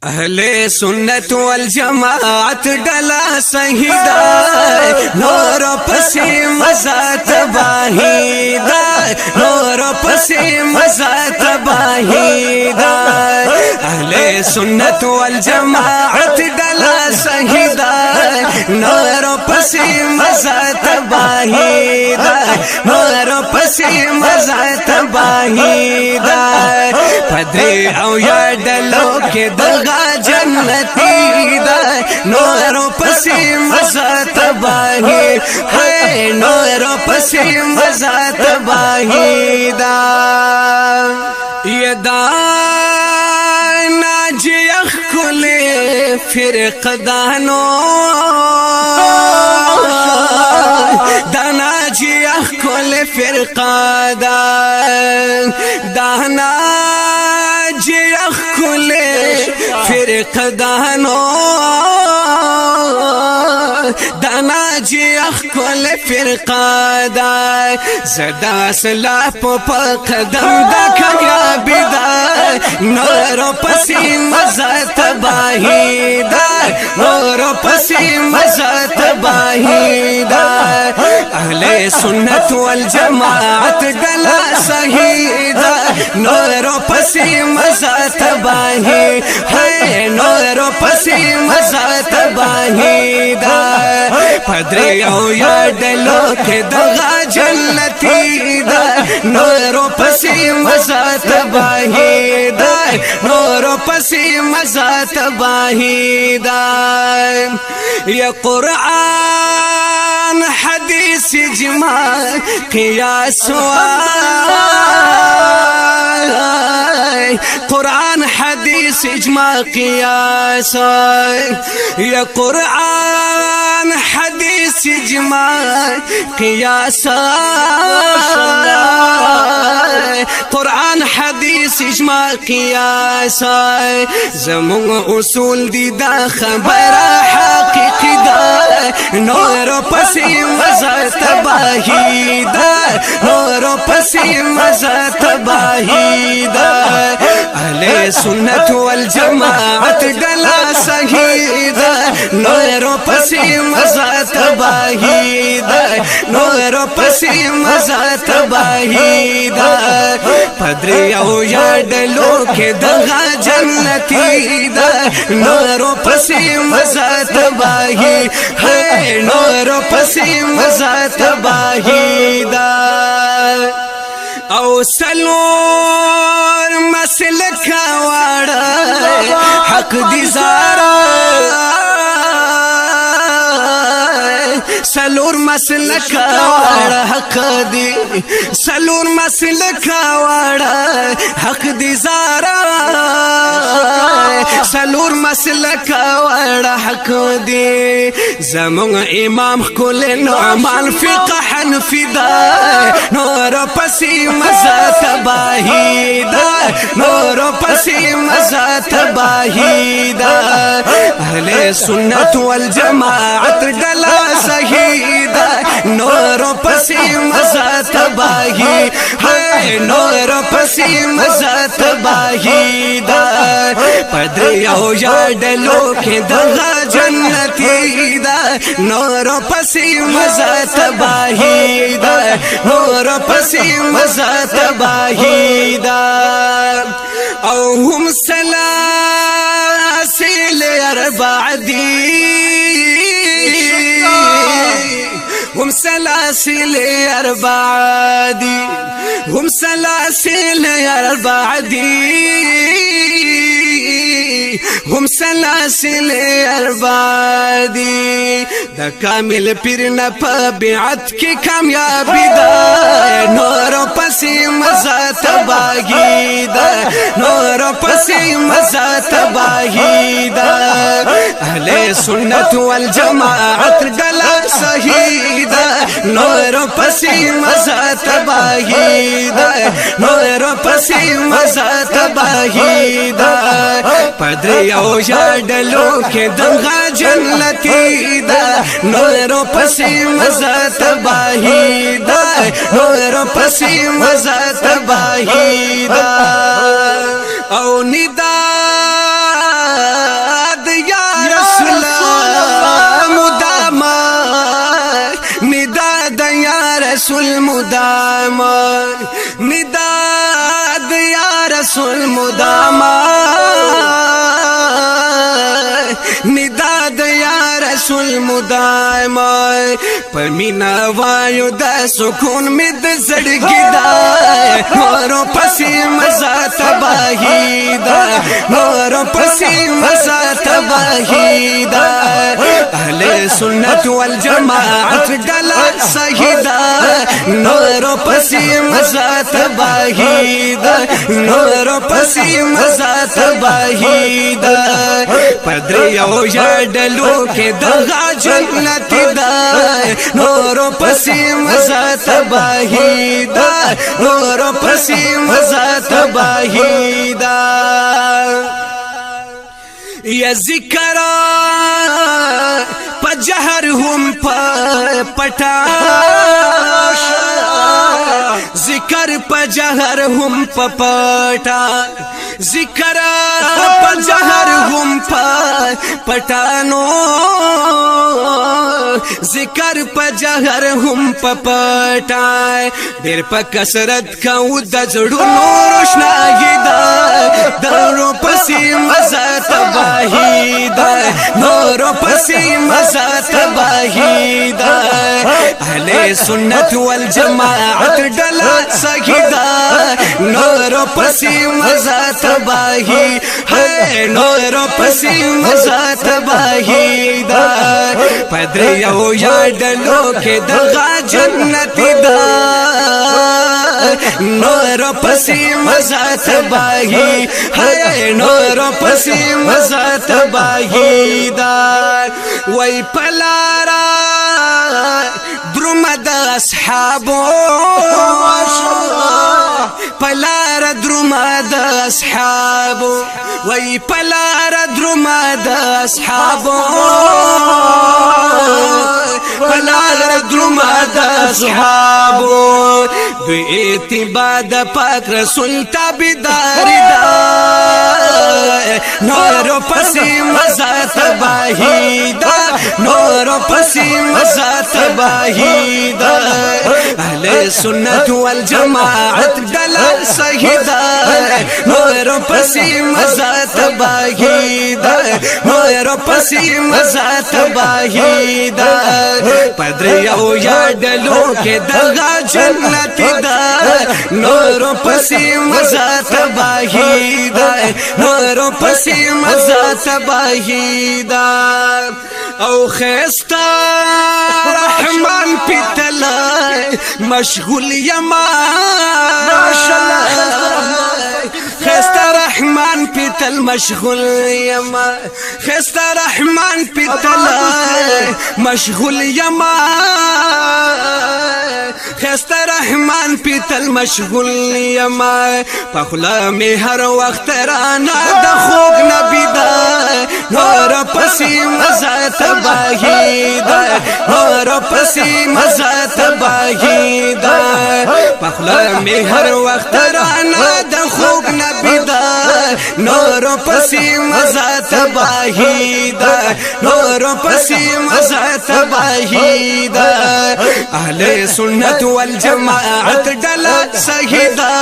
اهل سنت والجماعت ڈلا سہیدہ نور پسی مزات باہیدہ نور پسی مزات باہیدہ اہل سنت والجماعت ڈلا سہیدہ نور پسی مزات باہیدہ نور پسی مزات باہیدہ پدری او یا ڈلو کے دغا جنتی دا نورو پسی مزات باہی ہے نورو پسی مزات باہی دا یدا ناجی اخکل فرق دانو دانا جی اخکل فرق دانا جی اخکل فرق دانو دانا جی اخکل فرق دا زدا سلاپ پا قدم دا کامیابی دا نورو پسی مزات باہی دا نورو پسی مزات باہی دا اہل سنت والجماعت ڈلا سہیدہ نورو پسی مزات باہی ہے نورو پسی مزات باہی دا پدری او یا ڈلو کے دغا جنتی دا نورو پسی مزات باہی دا نورو پسی مزات باہی دا یا قرآن حدیث اجماع قیاس قرآن حدیث اجماع قیاس یا قرآن حدیث اجماع قیاس قرآن حدیث اجماع قیاس زمون اصول دی دا خبر حقیقی دا نورو پسی مزات باہی دا نورو پسی مزات باہی دا اہل سنت والجماعت ڈلا سہیدہ نورو پسی مزات باہی دا نورو پسی مزات باہی دا پدری او یا ڈلو کے دغا جنتی دا نورو پسی مزات باہی ہے نورو پسی مزات باہی دا او سلور مسلک واڑا حق دی زارا سلور مسلک واڑا حق دی سلور مسلک واڑا حق دی زارا سلور مسلک واڑا حق دی زمون امام کل نعمان فقہ حنفی دا نورو پسی مزات باہی دا نورو پسی مزات باہی دا اہل سنت والجماعت ڈلا سہیدہ نورو پسی مزات باہی ہے نورو پسی مزات باہی دا پدری او یا ڈلو کے دغا جنتی دا نورو پسی مزات باہی دا نورو پسی مزات باہی دا او ہم سلاسل اربع دی هم سلاسل اربع دی هم سلاسل اربع دی هم سلاسل اربع دی دا کامل پیر نپا بیعت کی کامیابی دا نورو پسی مزات باہی دا نورو پسی مزات باہی دا اہل سنت والجماعت ڈلا سہیدہ نورو پسی مزات باہی دا نورو پسی مزات باہی دا پدری او یا ڈلو کے دغا جنتی دا نورو پسی مزات باہی دا نورو پسی مزات باہی دا او ندا رسول مدام نداد یا رسول مدام نداد یا رسول مدام پمینا وایو د سکون می د زړګي دا نورو پسې مزه تباهي دا نورو پسې مزه تباهي دا اهل سنت والجماعت ډله صحیح دا نورو پسې مزه تباهي دا نورو پسې مزه تباهي دا پدریو یادلو کې دغه جنت دا نورو پسې مزه تباهي دا نورو پسې مزه تباهي دا یا ذکر په جهر هم پټا ذکر په جهر هم پټا ذکر په جهر هم پټانو ذکر په جهر هم پټا ډېر په کثرت کو د زړونو روشنايي دا درو پسې مزه تباهي دا نورو پسې مزه تباهي دا اهل سنت والجماعت ډله صحیح دا نورو پسې مزه تباهي ہے نورو پسې مزه تباهي دا پدریو یادلو کې دغه جنت دا نورو پسې مزه تباهي ہے نورو پسې مزه تباهي دا وای پلارا درمد اصحابو پلار درمد اصحابو وای پلار درمد اصحابو پلار درمد اصحابو دو اتباد پاک رسول تابداری دا نورو پسې مزه تباهي دا نورو پسې مزه تباهي دا اهل سنت والجماعت ډله صحیح دا نورو پسې مزه تباهي دا نورو پسې مزه تباهي دا پدریو یادلو کې دغه جنت دا نورو پسې مزه تباهي دا نورو پسې مزه تباهي دا او خستا رحمان پیتلا مشغول یما خستا رحمان پیتل مشغول یما خستا رحمان پیتلا مشغول یما خستا رحمان پیتل مشغول یما پخلا می هر وخت رانا د خوږ نبی دا نور پسې مزه تباهي دا نور پسې مزه تباهي دا پخلا می هر وخت رانا د خوږ نبی دا نور پسې مزه تباهي دا نور پسې مزه تباهي دا اهل سنت والجماعت ډله صحیح دا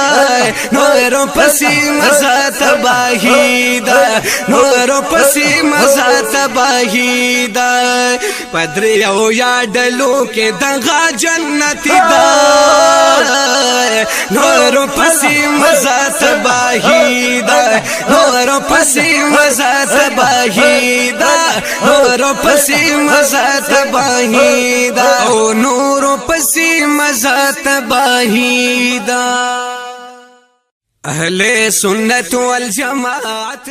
نور پسې مزه تباهي دا نور پسې مزه تباهي دا پدریو یادلو کې دغه جنت دا نور پسې مزه تباهي دا نور پسې مزه تباهي دا نور پسې مزه تباهي دا او نور پسې مزه تباهي دا اهل سنت والجماعت